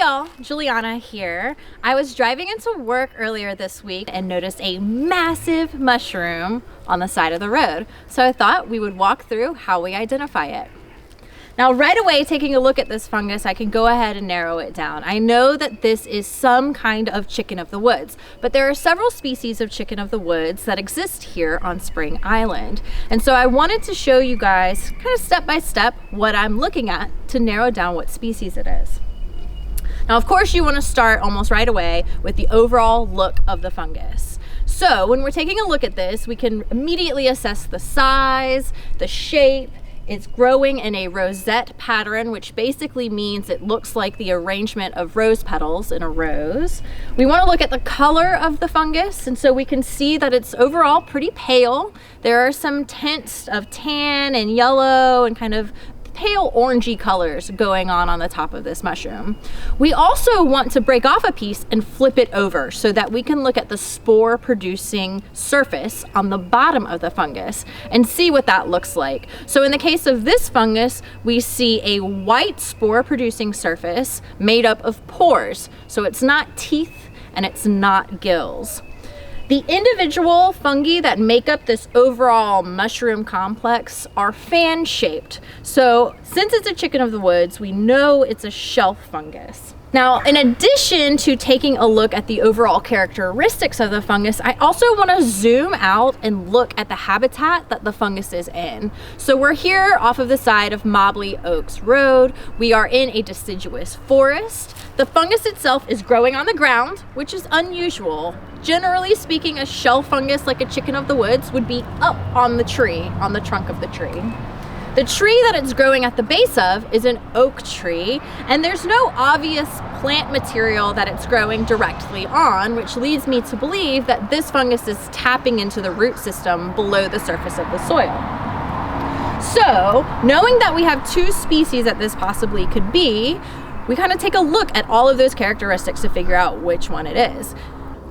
y'all, Juliana here. I was driving into work earlier this week and noticed a massive mushroom on the side of the road. So I thought we would walk through how we identify it. Now right away, taking a look at this fungus, I can go ahead and narrow it down. I know that this is some kind of chicken of the woods, but there are several species of chicken of the woods that exist here on Spring Island. And so I wanted to show you guys kind of step by step what I'm looking at to narrow down what species it is. Now, of course, you want to start almost right away with the overall look of the fungus. So when we're taking a look at this, we can immediately assess the size, the shape. It's growing in a rosette pattern, which basically means it looks like the arrangement of rose petals in a rose. We want to look at the color of the fungus, and so we can see that it's overall pretty pale. There are some tints of tan and yellow and kind of pale orangey colors going on the top of this mushroom. We also want to break off a piece and flip it over so that we can look at the spore producing surface on the bottom of the fungus and see what that looks like. So in the case of this fungus, we see a white spore producing surface made up of pores. So it's not teeth and it's not gills. The individual fungi that make up this overall mushroom complex are fan-shaped. So since it's a chicken of the woods, we know it's a shelf fungus. Now, in addition to taking a look at the overall characteristics of the fungus, I also want to zoom out and look at the habitat that the fungus is in. So we're here off of the side of Mobley Oaks Road. We are in a deciduous forest. The fungus itself is growing on the ground, which is unusual. Generally speaking, a shelf fungus like a chicken of the woods would be up on the tree, on the trunk of the tree. The tree that it's growing at the base of is an oak tree, and there's no obvious plant material that it's growing directly on, which leads me to believe that this fungus is tapping into the root system below the surface of the soil. So, knowing that we have two species that this possibly could be, we kind of take a look at all of those characteristics to figure out which one it is.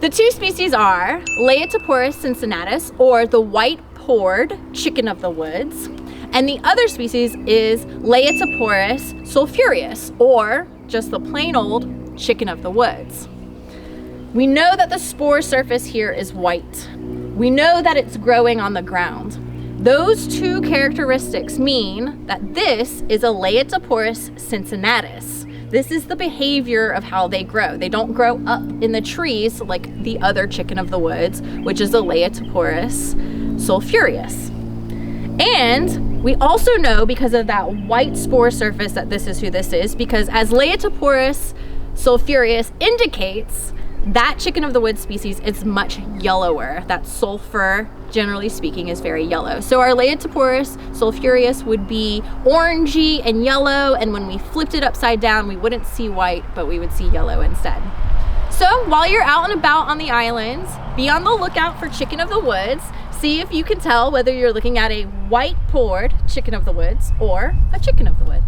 The two species are Laetiporus cincinnatus, or the white-pored chicken of the woods, and the other species is Laetiporus sulphureus, or just the plain old chicken of the woods. We know that the spore surface here is white. We know that it's growing on the ground. Those two characteristics mean that this is a Laetiporus cincinnatus. This is the behavior of how they grow. They don't grow up in the trees like the other chicken of the woods, which is a Laetiporus sulphureus. And we also know because of that white spore surface that this is who this is, because as Laetiporus sulphureus indicates, that chicken of the woods species is much yellower. That sulfur, generally speaking, is very yellow. So our Laetiporus sulphureus would be orangey and yellow, and when we flipped it upside down, we wouldn't see white, but we would see yellow instead. So while you're out and about on the islands, be on the lookout for chicken of the woods. See if you can tell whether you're looking at a white-pored chicken of the woods or a chicken of the woods.